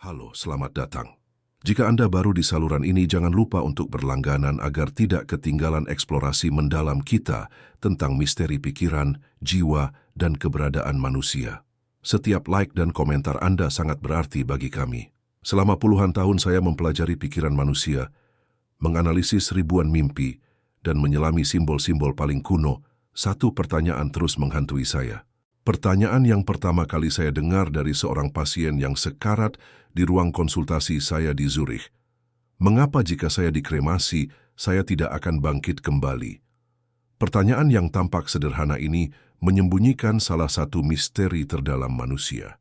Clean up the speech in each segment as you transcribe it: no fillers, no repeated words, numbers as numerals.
Halo, selamat datang. Jika Anda baru di saluran ini, jangan lupa untuk berlangganan agar tidak ketinggalan eksplorasi mendalam kita tentang misteri pikiran, jiwa, dan keberadaan manusia. Setiap like dan komentar Anda sangat berarti bagi kami. Selama puluhan tahun saya mempelajari pikiran manusia, menganalisis ribuan mimpi, dan menyelami simbol-simbol paling kuno. Satu pertanyaan terus menghantui saya. Pertanyaan yang pertama kali saya dengar dari seorang pasien yang sekarat di ruang konsultasi saya di Zurich. Mengapa jika saya dikremasi, saya tidak akan bangkit kembali? Pertanyaan yang tampak sederhana ini menyembunyikan salah satu misteri terdalam manusia.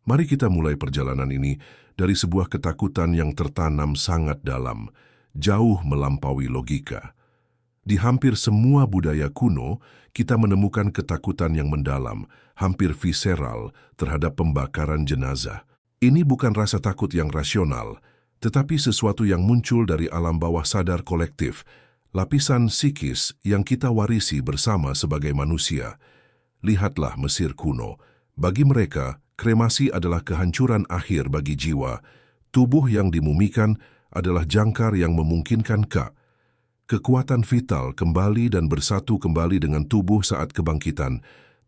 Mari kita mulai perjalanan ini dari sebuah ketakutan yang tertanam sangat dalam, jauh melampaui logika. Di hampir semua budaya kuno, kita menemukan ketakutan yang mendalam, hampir visceral terhadap pembakaran jenazah. Ini bukan rasa takut yang rasional, tetapi sesuatu yang muncul dari alam bawah sadar kolektif, lapisan psikis yang kita warisi bersama sebagai manusia. Lihatlah Mesir kuno. Bagi mereka, kremasi adalah kehancuran akhir bagi jiwa. Tubuh yang dimumikan adalah jangkar yang memungkinkan kekuatan vital kembali dan bersatu kembali dengan tubuh saat kebangkitan.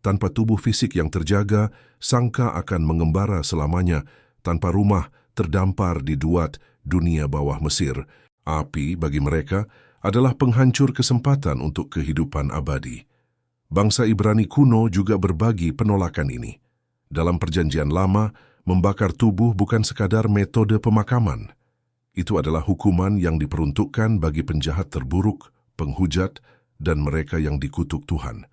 Tanpa tubuh fisik yang terjaga, sangka akan mengembara selamanya. Tanpa rumah, terdampar di duat dunia bawah Mesir. Api bagi mereka adalah penghancur kesempatan untuk kehidupan abadi. Bangsa Ibrani kuno juga berbagi penolakan ini. Dalam Perjanjian Lama, membakar tubuh bukan sekadar metode pemakaman. Itu adalah hukuman yang diperuntukkan bagi penjahat terburuk, penghujat, dan mereka yang dikutuk Tuhan.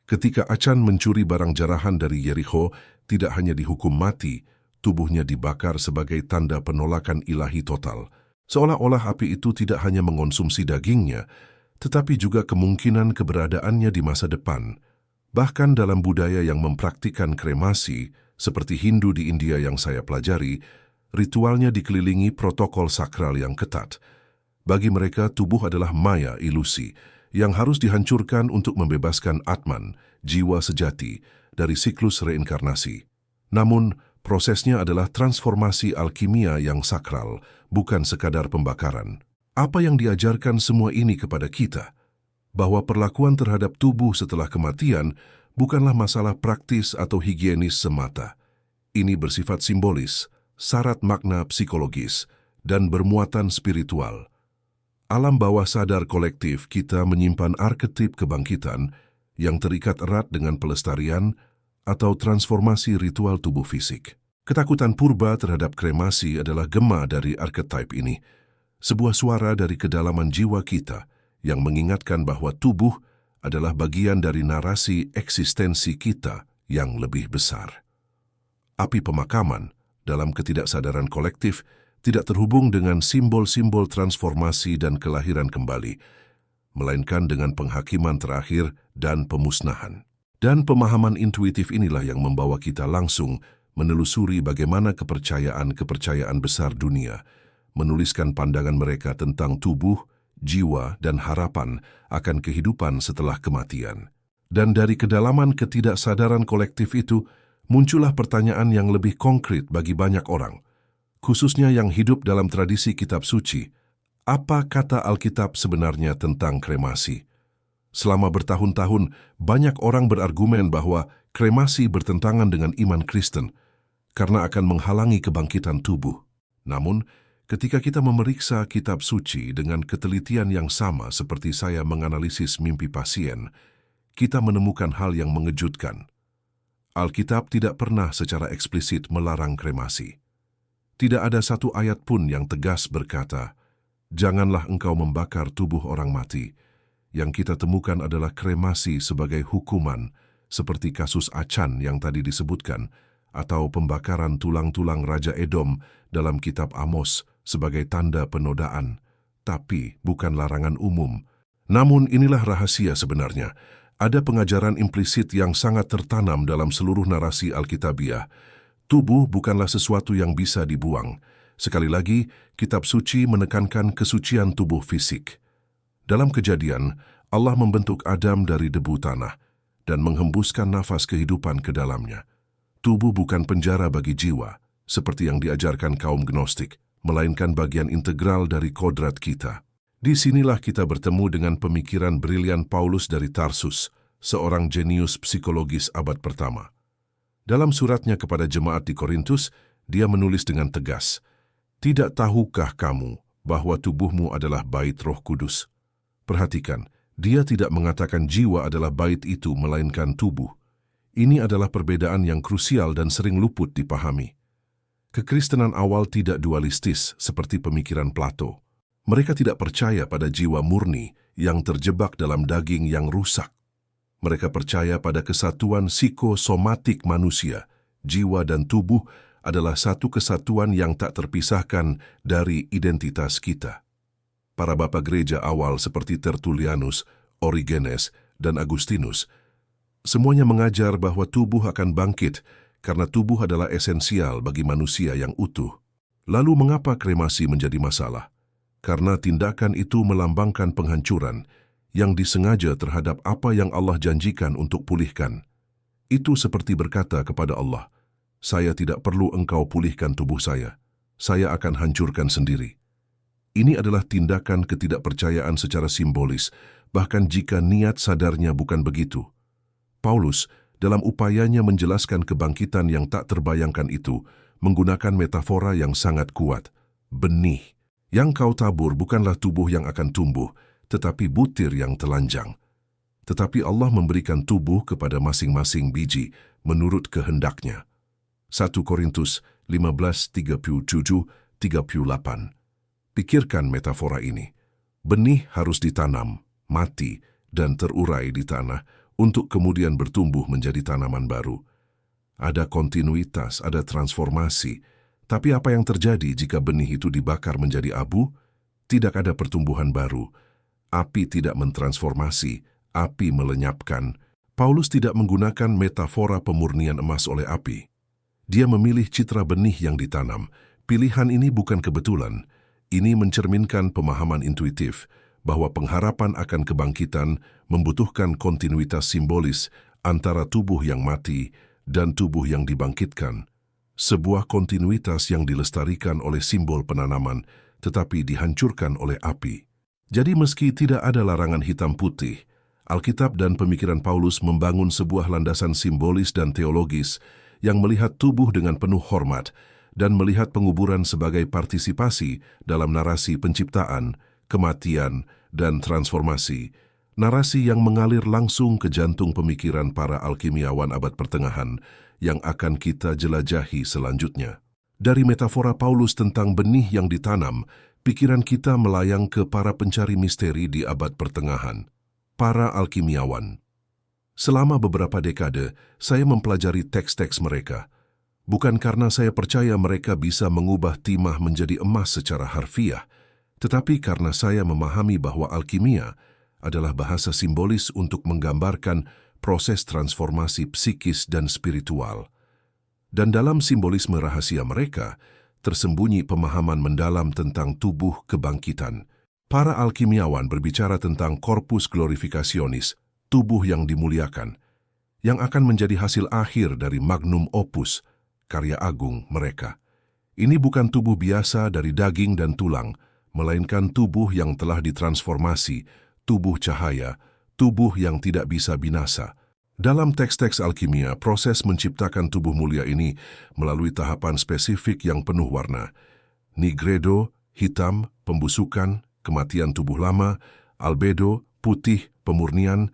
Ketika Achan mencuri barang jarahan dari Yerikho, tidak hanya dihukum mati, tubuhnya dibakar sebagai tanda penolakan ilahi total. Seolah-olah api itu tidak hanya mengonsumsi dagingnya, tetapi juga kemungkinan keberadaannya di masa depan. Bahkan dalam budaya yang mempraktikkan kremasi, seperti Hindu di India yang saya pelajari, ritualnya dikelilingi protokol sakral yang ketat. Bagi mereka, tubuh adalah maya ilusi yang harus dihancurkan untuk membebaskan Atman, jiwa sejati, dari siklus reinkarnasi. Namun, prosesnya adalah transformasi alkimia yang sakral, bukan sekadar pembakaran. Apa yang diajarkan semua ini kepada kita? Bahwa perlakuan terhadap tubuh setelah kematian bukanlah masalah praktis atau higienis semata. Ini bersifat simbolis, syarat makna psikologis, dan bermuatan spiritual. Alam bawah sadar kolektif kita menyimpan arketip kebangkitan yang terikat erat dengan pelestarian atau transformasi ritual tubuh fisik. Ketakutan purba terhadap kremasi adalah gema dari arketip ini, sebuah suara dari kedalaman jiwa kita yang mengingatkan bahwa tubuh adalah bagian dari narasi eksistensi kita yang lebih besar. Api pemakaman dalam ketidaksadaran kolektif tidak terhubung dengan simbol-simbol transformasi dan kelahiran kembali, melainkan dengan penghakiman terakhir dan pemusnahan. Dan pemahaman intuitif inilah yang membawa kita langsung menelusuri bagaimana kepercayaan besar dunia menuliskan pandangan mereka tentang tubuh, jiwa, dan harapan akan kehidupan setelah kematian. Dan dari kedalaman ketidaksadaran kolektif itu, muncullah pertanyaan yang lebih konkret bagi banyak orang, khususnya yang hidup dalam tradisi kitab suci. Apa kata Alkitab sebenarnya tentang kremasi? Selama bertahun-tahun, banyak orang berargumen bahwa kremasi bertentangan dengan iman Kristen karena akan menghalangi kebangkitan tubuh. Namun, ketika kita memeriksa kitab suci dengan ketelitian yang sama seperti saya menganalisis mimpi pasien, kita menemukan hal yang mengejutkan. Alkitab tidak pernah secara eksplisit melarang kremasi. Tidak ada satu ayat pun yang tegas berkata, "Janganlah engkau membakar tubuh orang mati." Yang kita temukan adalah kremasi sebagai hukuman, seperti kasus Achan yang tadi disebutkan, atau pembakaran tulang-tulang Raja Edom dalam kitab Amos sebagai tanda penodaan, tapi bukan larangan umum. Namun inilah rahasia sebenarnya. Ada pengajaran implisit yang sangat tertanam dalam seluruh narasi Alkitabiah. Tubuh bukanlah sesuatu yang bisa dibuang. Sekali lagi, kitab suci menekankan kesucian tubuh fisik. Dalam Kejadian, Allah membentuk Adam dari debu tanah dan menghembuskan nafas kehidupan ke dalamnya. Tubuh bukan penjara bagi jiwa. seperti yang diajarkan kaum Gnostik, melainkan bagian integral dari kodrat kita. Di sinilah kita bertemu dengan pemikiran brilian Paulus dari Tarsus, seorang jenius psikologis abad pertama. Dalam suratnya kepada jemaat di Korintus, dia menulis dengan tegas, "Tidak tahukah kamu bahwa tubuhmu adalah bait Roh Kudus?" Perhatikan, dia tidak mengatakan jiwa adalah bait itu, melainkan tubuh. Ini adalah perbedaan yang krusial dan sering luput dipahami. Kekristenan awal tidak dualistis seperti pemikiran Plato. Mereka tidak percaya pada jiwa murni yang terjebak dalam daging yang rusak. Mereka percaya pada kesatuan psikosomatik manusia. Jiwa dan tubuh adalah satu kesatuan yang tak terpisahkan dari identitas kita. Para bapa gereja awal seperti Tertullianus, Origenes, dan Agustinus, semuanya mengajar bahwa tubuh akan bangkit karena tubuh adalah esensial bagi manusia yang utuh. Lalu mengapa kremasi menjadi masalah? Karena tindakan itu melambangkan penghancuran yang disengaja terhadap apa yang Allah janjikan untuk pulihkan. Itu seperti berkata kepada Allah, "Saya tidak perlu engkau pulihkan tubuh saya akan hancurkan sendiri." Ini adalah tindakan ketidakpercayaan secara simbolis, bahkan jika niat sadarnya bukan begitu. Paulus, dalam upayanya menjelaskan kebangkitan yang tak terbayangkan itu, menggunakan metafora yang sangat kuat. Benih. Yang kau tabur bukanlah tubuh yang akan tumbuh, tetapi butir yang telanjang. Tetapi Allah memberikan tubuh kepada masing-masing biji menurut kehendaknya. 1 Korintus 15:37-38. Pikirkan metafora ini. Benih harus ditanam, mati, dan terurai di tanah untuk kemudian bertumbuh menjadi tanaman baru. Ada kontinuitas, ada transformasi. Tapi apa yang terjadi jika benih itu dibakar menjadi abu? Tidak ada pertumbuhan baru. Api tidak mentransformasi, api melenyapkan. Paulus tidak menggunakan metafora pemurnian emas oleh api. Dia memilih citra benih yang ditanam. Pilihan ini bukan kebetulan. Ini mencerminkan pemahaman intuitif bahwa pengharapan akan kebangkitan membutuhkan kontinuitas simbolis antara tubuh yang mati dan tubuh yang dibangkitkan. Sebuah kontinuitas yang dilestarikan oleh simbol penanaman, tetapi dihancurkan oleh api. Jadi meski tidak ada larangan hitam putih, Alkitab dan pemikiran Paulus membangun sebuah landasan simbolis dan teologis yang melihat tubuh dengan penuh hormat dan melihat penguburan sebagai partisipasi dalam narasi penciptaan, kematian, dan transformasi. Narasi yang mengalir langsung ke jantung pemikiran para alkimiawan abad pertengahan yang akan kita jelajahi selanjutnya. Dari metafora Paulus tentang benih yang ditanam, pikiran kita melayang ke para pencari misteri di abad pertengahan, para alkimiawan. Selama beberapa dekade, saya mempelajari teks-teks mereka. Bukan karena saya percaya mereka bisa mengubah timah menjadi emas secara harfiah, tetapi karena saya memahami bahwa alkimia adalah bahasa simbolis untuk menggambarkan proses transformasi psikis dan spiritual. Dan dalam simbolisme rahasia mereka, tersembunyi pemahaman mendalam tentang tubuh kebangkitan. Para alkimiawan berbicara tentang corpus glorificationis, tubuh yang dimuliakan, yang akan menjadi hasil akhir dari magnum opus, karya agung mereka. Ini bukan tubuh biasa dari daging dan tulang, melainkan tubuh yang telah ditransformasi, tubuh cahaya, tubuh yang tidak bisa binasa. Dalam teks-teks alkimia, proses menciptakan tubuh mulia ini melalui tahapan spesifik yang penuh warna. Nigredo, hitam, pembusukan, kematian tubuh lama; albedo, putih, pemurnian;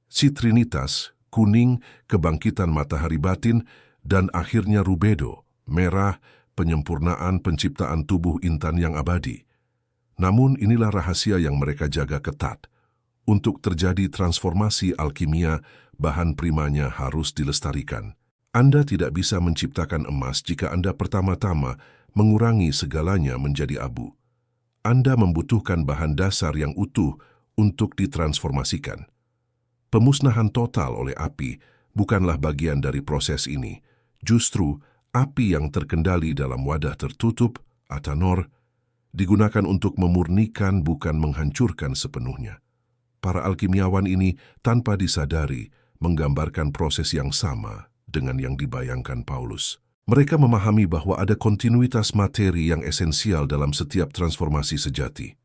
citrinitas, kuning, kebangkitan matahari batin; dan akhirnya rubedo, merah, penyempurnaan penciptaan tubuh intan yang abadi. Namun inilah rahasia yang mereka jaga ketat. Untuk terjadi transformasi alkimia, bahan primanya harus dilestarikan. Anda tidak bisa menciptakan emas jika Anda pertama-tama mengurangi segalanya menjadi abu. Anda membutuhkan bahan dasar yang utuh untuk ditransformasikan. Pemusnahan total oleh api bukanlah bagian dari proses ini. Justru, api yang terkendali dalam wadah tertutup, atanor, digunakan untuk memurnikan bukan menghancurkan sepenuhnya. Para alkimiawan ini tanpa disadari menggambarkan proses yang sama dengan yang dibayangkan Paulus. Mereka memahami bahwa ada kontinuitas materi yang esensial dalam setiap transformasi sejati.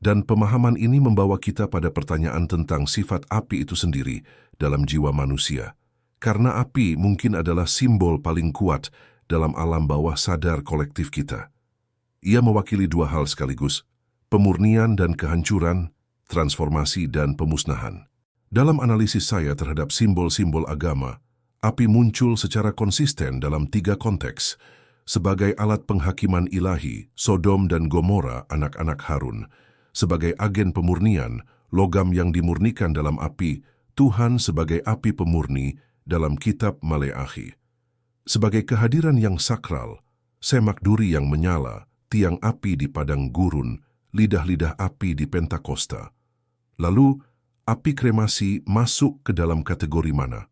Dan pemahaman ini membawa kita pada pertanyaan tentang sifat api itu sendiri dalam jiwa manusia. Karena api mungkin adalah simbol paling kuat dalam alam bawah sadar kolektif kita. Ia mewakili dua hal sekaligus, pemurnian dan kehancuran, transformasi dan pemusnahan. Dalam analisis saya terhadap simbol-simbol agama, api muncul secara konsisten dalam tiga konteks, sebagai alat penghakiman ilahi, Sodom dan Gomora anak-anak Harun, sebagai agen pemurnian, logam yang dimurnikan dalam api, Tuhan sebagai api pemurni dalam kitab Maleakhi. Sebagai kehadiran yang sakral, semak duri yang menyala, tiang api di padang gurun, lidah-lidah api di Pentakosta. Lalu, api kremasi masuk ke dalam kategori mana?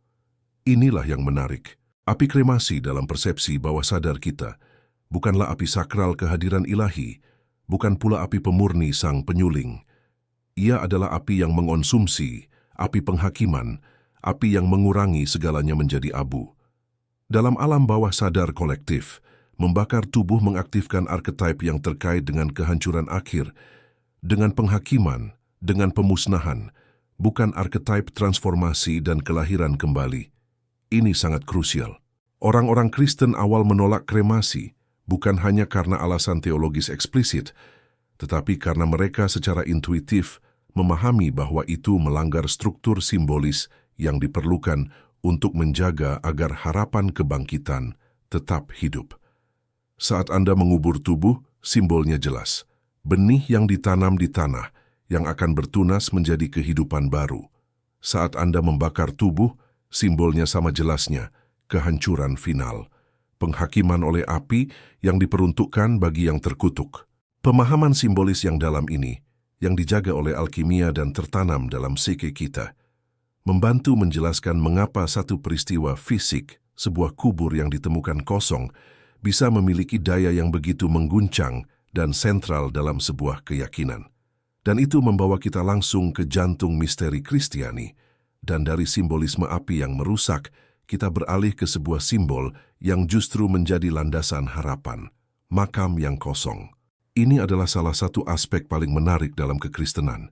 Inilah yang menarik. Api kremasi dalam persepsi bawah sadar kita bukanlah api sakral kehadiran ilahi, bukan pula api pemurni sang penyuling. Ia adalah api yang mengonsumsi, api penghakiman, api yang mengurangi segalanya menjadi abu. Dalam alam bawah sadar kolektif, membakar tubuh mengaktifkan archetype yang terkait dengan kehancuran akhir, dengan penghakiman, dengan pemusnahan, bukan archetype transformasi dan kelahiran kembali. Ini sangat krusial. Orang-orang Kristen awal menolak kremasi, bukan hanya karena alasan teologis eksplisit, tetapi karena mereka secara intuitif memahami bahwa itu melanggar struktur simbolis yang diperlukan untuk menjaga agar harapan kebangkitan tetap hidup. Saat Anda mengubur tubuh, simbolnya jelas. Benih yang ditanam di tanah, yang akan bertunas menjadi kehidupan baru. Saat Anda membakar tubuh, simbolnya sama jelasnya, kehancuran final. Penghakiman oleh api yang diperuntukkan bagi yang terkutuk. Pemahaman simbolis yang dalam ini, yang dijaga oleh alkimia dan tertanam dalam psike kita, membantu menjelaskan mengapa satu peristiwa fisik, sebuah kubur yang ditemukan kosong, bisa memiliki daya yang begitu mengguncang dan sentral dalam sebuah keyakinan. Dan itu membawa kita langsung ke jantung misteri Kristiani, dan dari simbolisme api yang merusak, kita beralih ke sebuah simbol yang justru menjadi landasan harapan, makam yang kosong. Ini adalah salah satu aspek paling menarik dalam kekristenan.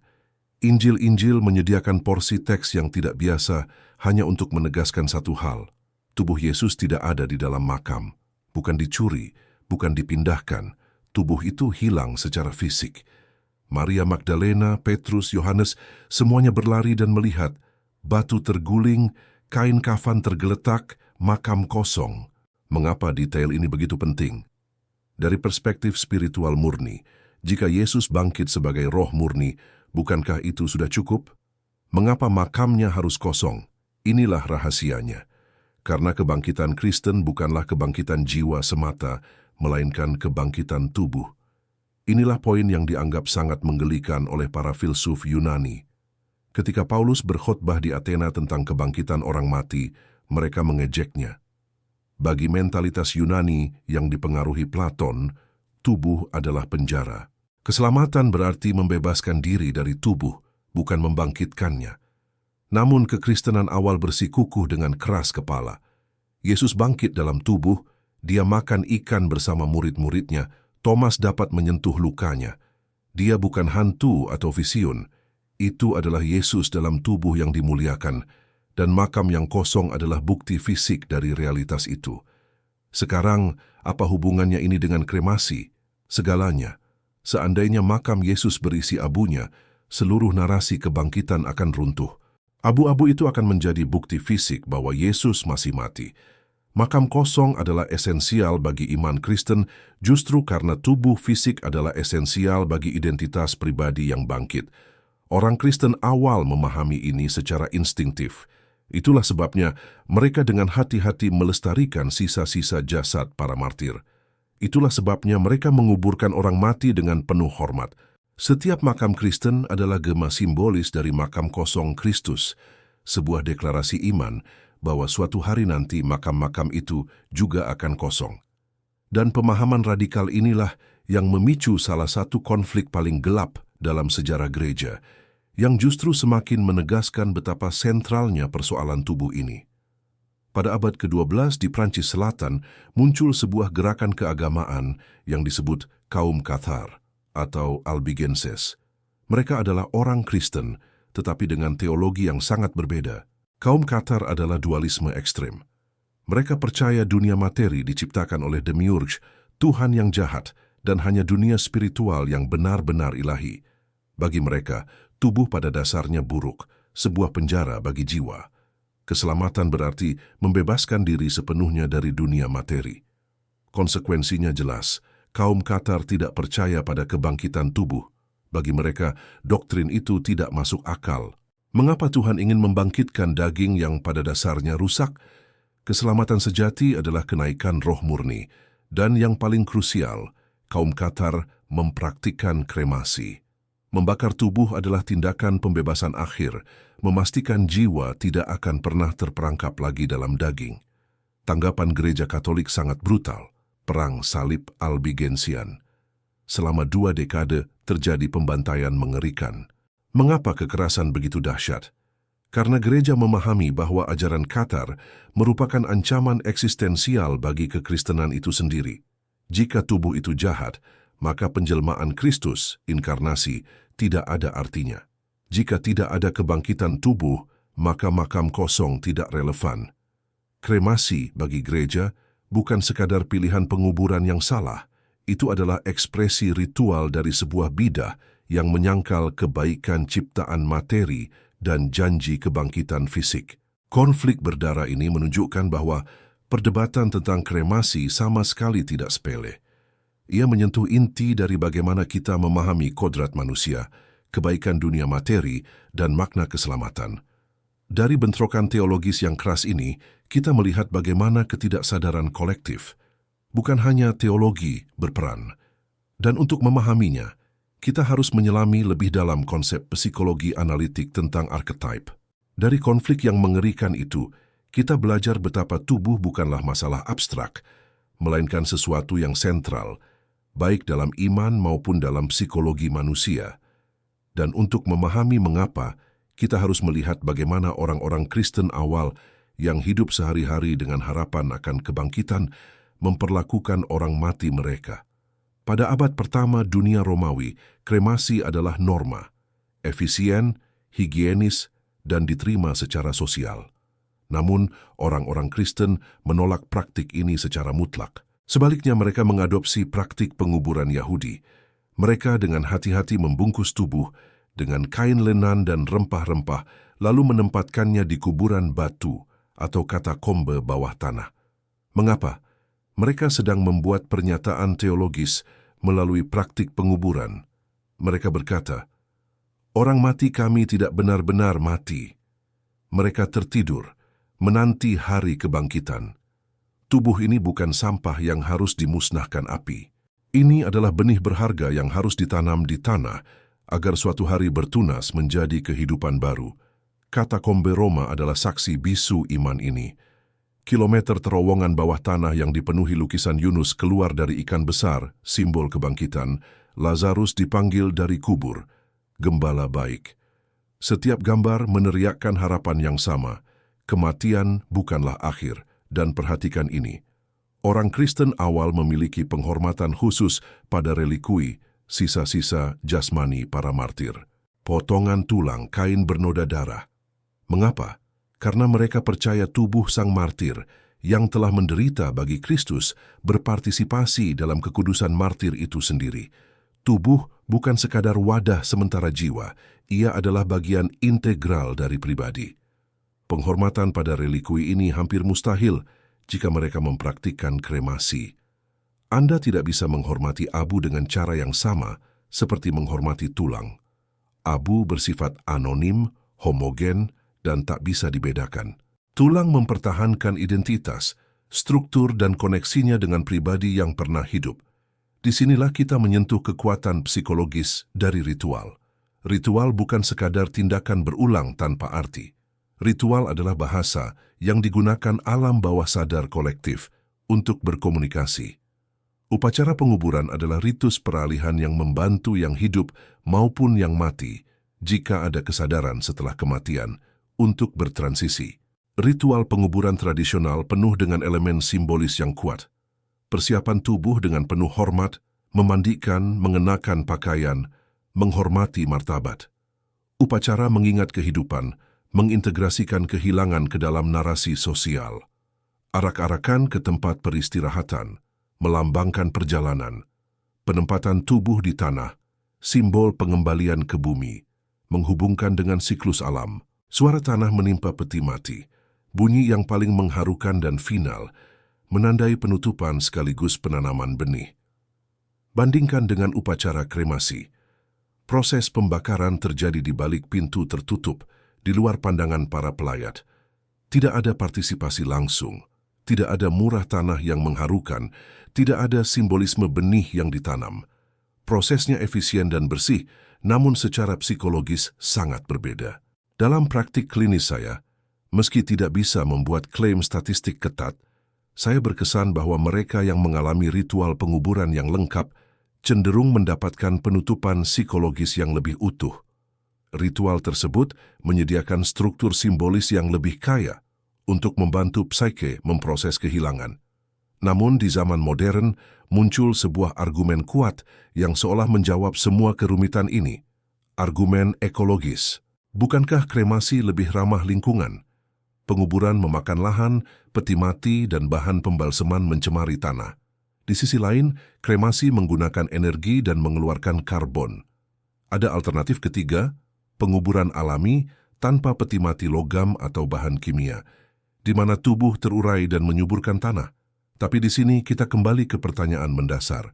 Injil-Injil menyediakan porsi teks yang tidak biasa hanya untuk menegaskan satu hal. Tubuh Yesus tidak ada di dalam makam, bukan dicuri, bukan dipindahkan. Tubuh itu hilang secara fisik. Maria Magdalena, Petrus, Yohanes, semuanya berlari dan melihat batu terguling, kain kafan tergeletak, makam kosong. Mengapa detail ini begitu penting? Dari perspektif spiritual murni, jika Yesus bangkit sebagai roh murni, bukankah itu sudah cukup? Mengapa makamnya harus kosong? Inilah rahasianya. Karena kebangkitan Kristen bukanlah kebangkitan jiwa semata, melainkan kebangkitan tubuh. Inilah poin yang dianggap sangat menggelikan oleh para filsuf Yunani. Ketika Paulus berkhotbah di Athena tentang kebangkitan orang mati, mereka mengejeknya. Bagi mentalitas Yunani yang dipengaruhi Platon, tubuh adalah penjara. Keselamatan berarti membebaskan diri dari tubuh, bukan membangkitkannya. Namun kekristenan awal bersikukuh dengan keras kepala. Yesus bangkit dalam tubuh, dia makan ikan bersama murid-muridnya, Thomas dapat menyentuh lukanya. Dia bukan hantu atau vision. Itu adalah Yesus dalam tubuh yang dimuliakan, dan makam yang kosong adalah bukti fisik dari realitas itu. Sekarang, apa hubungannya ini dengan kremasi? Segalanya. Seandainya makam Yesus berisi abunya, seluruh narasi kebangkitan akan runtuh. Abu-abu itu akan menjadi bukti fisik bahwa Yesus masih mati. Makam kosong adalah esensial bagi iman Kristen justru karena tubuh fisik adalah esensial bagi identitas pribadi yang bangkit. Orang Kristen awal memahami ini secara instinktif. Itulah sebabnya mereka dengan hati-hati melestarikan sisa-sisa jasad para martir. Itulah sebabnya mereka menguburkan orang mati dengan penuh hormat. Setiap makam Kristen adalah gema simbolis dari makam kosong Kristus, sebuah deklarasi iman bahwa suatu hari nanti makam-makam itu juga akan kosong. Dan pemahaman radikal inilah yang memicu salah satu konflik paling gelap dalam sejarah gereja, yang justru semakin menegaskan betapa sentralnya persoalan tubuh ini. Pada abad ke-12 di Prancis Selatan muncul sebuah gerakan keagamaan yang disebut kaum Cathar atau Albigenses. Mereka adalah orang Kristen, tetapi dengan teologi yang sangat berbeda. Kaum Cathar adalah dualisme ekstrem. Mereka percaya dunia materi diciptakan oleh Demiurge, Tuhan yang jahat, dan hanya dunia spiritual yang benar-benar ilahi. Bagi mereka, tubuh pada dasarnya buruk, sebuah penjara bagi jiwa. Keselamatan berarti membebaskan diri sepenuhnya dari dunia materi. Konsekuensinya jelas, kaum Cathar tidak percaya pada kebangkitan tubuh. Bagi mereka, doktrin itu tidak masuk akal. Mengapa Tuhan ingin membangkitkan daging yang pada dasarnya rusak? Keselamatan sejati adalah kenaikan roh murni. Dan yang paling krusial, kaum Cathar mempraktikkan kremasi. Membakar tubuh adalah tindakan pembebasan akhir, memastikan jiwa tidak akan pernah terperangkap lagi dalam daging. Tanggapan Gereja Katolik sangat brutal, perang salib Albigensian. Selama 2 dekade terjadi pembantaian mengerikan. Mengapa kekerasan begitu dahsyat? Karena gereja memahami bahwa ajaran Cathar merupakan ancaman eksistensial bagi kekristenan itu sendiri. Jika tubuh itu jahat, maka penjelmaan Kristus, inkarnasi, tidak ada artinya. Jika tidak ada kebangkitan tubuh, maka makam kosong tidak relevan. Kremasi bagi gereja bukan sekadar pilihan penguburan yang salah, itu adalah ekspresi ritual dari sebuah bidah yang menyangkal kebaikan ciptaan materi dan janji kebangkitan fisik. Konflik berdarah ini menunjukkan bahwa perdebatan tentang kremasi sama sekali tidak sepele. Ia menyentuh inti dari bagaimana kita memahami kodrat manusia, kebaikan dunia materi, dan makna keselamatan. Dari bentrokan teologis yang keras ini, kita melihat bagaimana ketidaksadaran kolektif, bukan hanya teologi, berperan. Dan untuk memahaminya, kita harus menyelami lebih dalam konsep psikologi analitik tentang archetype. Dari konflik yang mengerikan itu, kita belajar betapa tubuh bukanlah masalah abstrak, melainkan sesuatu yang sentral, baik dalam iman maupun dalam psikologi manusia. Dan untuk memahami mengapa, kita harus melihat bagaimana orang-orang Kristen awal yang hidup sehari-hari dengan harapan akan kebangkitan memperlakukan orang mati mereka. Pada abad pertama dunia Romawi, kremasi adalah norma, efisien, higienis, dan diterima secara sosial. Namun, orang-orang Kristen menolak praktik ini secara mutlak. Sebaliknya mereka mengadopsi praktik penguburan Yahudi. Mereka dengan hati-hati membungkus tubuh dengan kain lenan dan rempah-rempah, lalu menempatkannya di kuburan batu atau katakombe bawah tanah. Mengapa? Mereka sedang membuat pernyataan teologis melalui praktik penguburan. Mereka berkata, "Orang mati kami tidak benar-benar mati. Mereka tertidur, menanti hari kebangkitan. Tubuh ini bukan sampah yang harus dimusnahkan api. Ini adalah benih berharga yang harus ditanam di tanah agar suatu hari bertunas menjadi kehidupan baru." Katakombe Roma adalah saksi bisu iman ini. Kilometer terowongan bawah tanah yang dipenuhi lukisan Yunus keluar dari ikan besar, simbol kebangkitan. Lazarus dipanggil dari kubur, gembala baik. Setiap gambar meneriakkan harapan yang sama. Kematian bukanlah akhir. Dan perhatikan ini, orang Kristen awal memiliki penghormatan khusus pada relikui, sisa-sisa jasmani para martir. Potongan tulang, kain bernoda darah. Mengapa? Karena mereka percaya tubuh sang martir yang telah menderita bagi Kristus berpartisipasi dalam kekudusan martir itu sendiri. Tubuh bukan sekadar wadah sementara jiwa, ia adalah bagian integral dari pribadi. Penghormatan pada relikui ini hampir mustahil jika mereka mempraktikkan kremasi. Anda tidak bisa menghormati abu dengan cara yang sama seperti menghormati tulang. Abu bersifat anonim, homogen, dan tak bisa dibedakan. Tulang mempertahankan identitas, struktur dan koneksinya dengan pribadi yang pernah hidup. Disinilah kita menyentuh kekuatan psikologis dari ritual. Ritual bukan sekadar tindakan berulang tanpa arti. Ritual adalah bahasa yang digunakan alam bawah sadar kolektif untuk berkomunikasi. Upacara penguburan adalah ritus peralihan yang membantu yang hidup maupun yang mati, jika ada kesadaran setelah kematian, untuk bertransisi. Ritual penguburan tradisional penuh dengan elemen simbolis yang kuat. Persiapan tubuh dengan penuh hormat, memandikan, mengenakan pakaian, menghormati martabat. Upacara mengingat kehidupan, mengintegrasikan kehilangan ke dalam narasi sosial. Arak-arakan ke tempat peristirahatan, melambangkan perjalanan. Penempatan tubuh di tanah, simbol pengembalian ke bumi, menghubungkan dengan siklus alam. Suara tanah menimpa peti mati, bunyi yang paling mengharukan dan final, menandai penutupan sekaligus penanaman benih. Bandingkan dengan upacara kremasi. Proses pembakaran terjadi di balik pintu tertutup, di luar pandangan para pelayat. Tidak ada partisipasi langsung, tidak ada murah tanah yang mengharukan, tidak ada simbolisme benih yang ditanam. Prosesnya efisien dan bersih, namun secara psikologis sangat berbeda. Dalam praktik klinis saya, meski tidak bisa membuat klaim statistik ketat, saya berkesan bahwa mereka yang mengalami ritual penguburan yang lengkap cenderung mendapatkan penutupan psikologis yang lebih utuh. Ritual tersebut menyediakan struktur simbolis yang lebih kaya untuk membantu psike memproses kehilangan. Namun di zaman modern muncul sebuah argumen kuat yang seolah menjawab semua kerumitan ini. Argumen ekologis. Bukankah kremasi lebih ramah lingkungan? Penguburan memakan lahan, peti mati, dan bahan pembalseman mencemari tanah. Di sisi lain, kremasi menggunakan energi dan mengeluarkan karbon. Ada alternatif ketiga, penguburan alami tanpa peti mati logam atau bahan kimia, di mana tubuh terurai dan menyuburkan tanah. Tapi di sini kita kembali ke pertanyaan mendasar.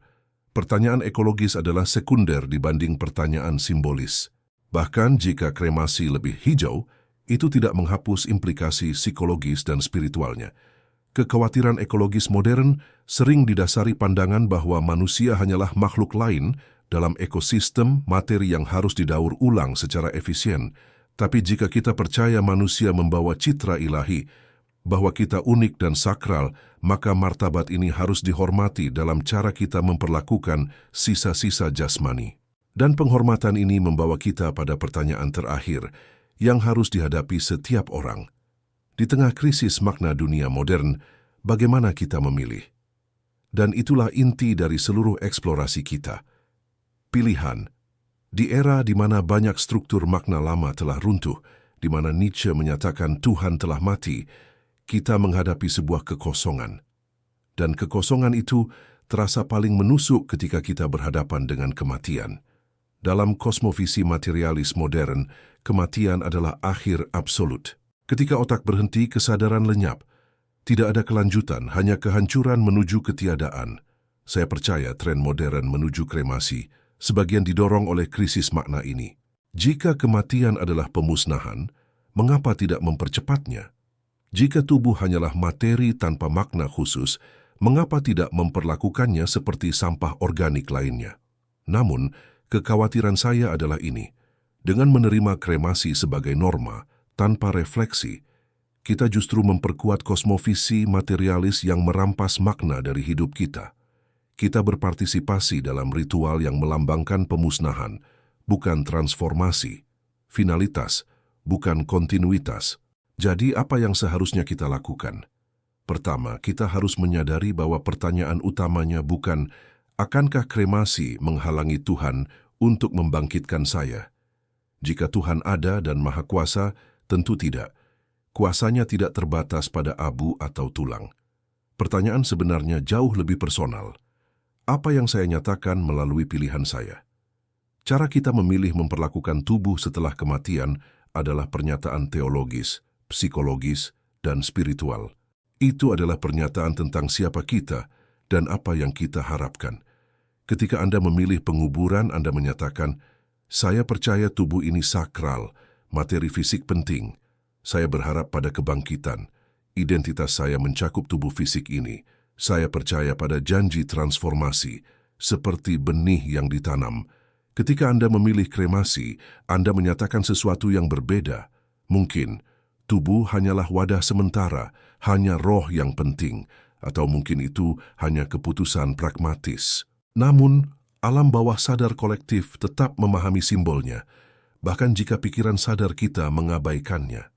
Pertanyaan ekologis adalah sekunder dibanding pertanyaan simbolis. Bahkan jika kremasi lebih hijau, itu tidak menghapus implikasi psikologis dan spiritualnya. Kekhawatiran ekologis modern sering didasari pandangan bahwa manusia hanyalah makhluk lain dalam ekosistem materi yang harus didaur ulang secara efisien. Tapi jika kita percaya manusia membawa citra ilahi, bahwa kita unik dan sakral, maka martabat ini harus dihormati dalam cara kita memperlakukan sisa-sisa jasmani. Dan penghormatan ini membawa kita pada pertanyaan terakhir yang harus dihadapi setiap orang. Di tengah krisis makna dunia modern, bagaimana kita memilih? Dan itulah inti dari seluruh eksplorasi kita. Pilihan. Di era di mana banyak struktur makna lama telah runtuh, di mana Nietzsche menyatakan Tuhan telah mati, kita menghadapi sebuah kekosongan. Dan kekosongan itu terasa paling menusuk ketika kita berhadapan dengan kematian. Dalam kosmovisi materialis modern, kematian adalah akhir absolut. Ketika otak berhenti, kesadaran lenyap. Tidak ada kelanjutan, hanya kehancuran menuju ketiadaan. Saya percaya tren modern menuju kremasi sebagian didorong oleh krisis makna ini. Jika kematian adalah pemusnahan, mengapa tidak mempercepatnya? Jika tubuh hanyalah materi tanpa makna khusus, mengapa tidak memperlakukannya seperti sampah organik lainnya? Namun, kekhawatiran saya adalah ini. Dengan menerima kremasi sebagai norma, tanpa refleksi, kita justru memperkuat kosmovisi materialis yang merampas makna dari hidup kita. Kita berpartisipasi dalam ritual yang melambangkan pemusnahan, bukan transformasi, finalitas, bukan kontinuitas. Jadi apa yang seharusnya kita lakukan? Pertama, kita harus menyadari bahwa pertanyaan utamanya bukan akankah kremasi menghalangi Tuhan untuk membangkitkan saya? Jika Tuhan ada dan Maha Kuasa, tentu tidak. Kuasanya tidak terbatas pada abu atau tulang. Pertanyaan sebenarnya jauh lebih personal. Apa yang saya nyatakan melalui pilihan saya? Cara kita memilih memperlakukan tubuh setelah kematian adalah pernyataan teologis, psikologis, dan spiritual. Itu adalah pernyataan tentang siapa kita dan apa yang kita harapkan. Ketika Anda memilih penguburan, Anda menyatakan, saya percaya tubuh ini sakral, materi fisik penting. Saya berharap pada kebangkitan. Identitas saya mencakup tubuh fisik ini. Saya percaya pada janji transformasi, seperti benih yang ditanam. Ketika Anda memilih kremasi, Anda menyatakan sesuatu yang berbeda. Mungkin tubuh hanyalah wadah sementara, hanya roh yang penting, atau mungkin itu hanya keputusan pragmatis. Namun, alam bawah sadar kolektif tetap memahami simbolnya, bahkan jika pikiran sadar kita mengabaikannya.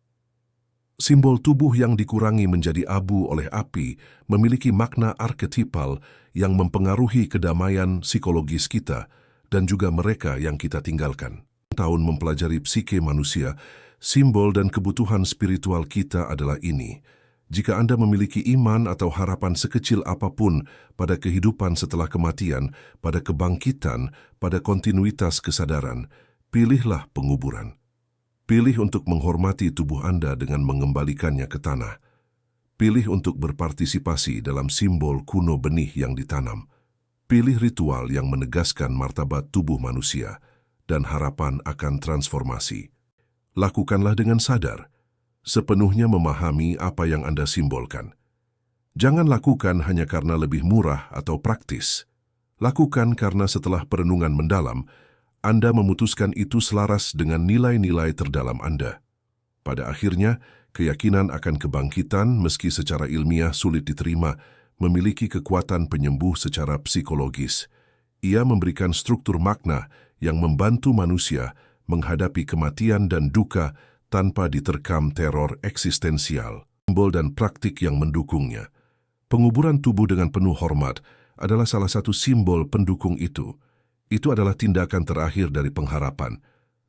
Simbol tubuh yang dikurangi menjadi abu oleh api memiliki makna arketipal yang mempengaruhi kedamaian psikologis kita dan juga mereka yang kita tinggalkan. Tahun mempelajari psike manusia, simbol dan kebutuhan spiritual kita adalah ini. Jika Anda memiliki iman atau harapan sekecil apapun pada kehidupan setelah kematian, pada kebangkitan, pada kontinuitas kesadaran, pilihlah penguburan. Pilih untuk menghormati tubuh Anda dengan mengembalikannya ke tanah. Pilih untuk berpartisipasi dalam simbol kuno benih yang ditanam. Pilih ritual yang menegaskan martabat tubuh manusia dan harapan akan transformasi. Lakukanlah dengan sadar, sepenuhnya memahami apa yang Anda simbolkan. Jangan lakukan hanya karena lebih murah atau praktis. Lakukan karena setelah perenungan mendalam, Anda memutuskan itu selaras dengan nilai-nilai terdalam Anda. Pada akhirnya, keyakinan akan kebangkitan meski secara ilmiah sulit diterima, memiliki kekuatan penyembuh secara psikologis. Ia memberikan struktur makna yang membantu manusia menghadapi kematian dan duka tanpa diterkam teror eksistensial. Simbol dan praktik yang mendukungnya. Penguburan tubuh dengan penuh hormat adalah salah satu simbol pendukung itu. Itu adalah tindakan terakhir dari pengharapan.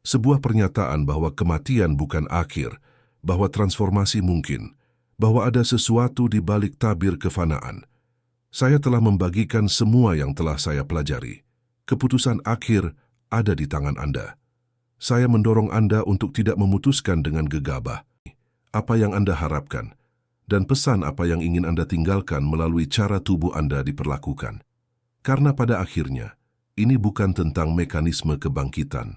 Sebuah pernyataan bahwa kematian bukan akhir, bahwa transformasi mungkin, bahwa ada sesuatu di balik tabir kefanaan. Saya telah membagikan semua yang telah saya pelajari. Keputusan akhir ada di tangan Anda. Saya mendorong Anda untuk tidak memutuskan dengan gegabah apa yang Anda harapkan, dan pesan apa yang ingin Anda tinggalkan melalui cara tubuh Anda diperlakukan. Karena pada akhirnya, ini bukan tentang mekanisme kebangkitan.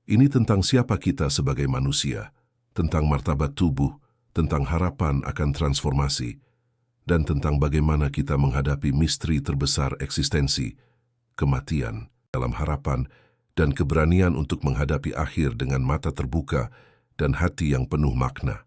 Ini tentang siapa kita sebagai manusia, tentang martabat tubuh, tentang harapan akan transformasi, dan tentang bagaimana kita menghadapi misteri terbesar eksistensi, kematian, dalam harapan dan keberanian untuk menghadapi akhir dengan mata terbuka dan hati yang penuh makna.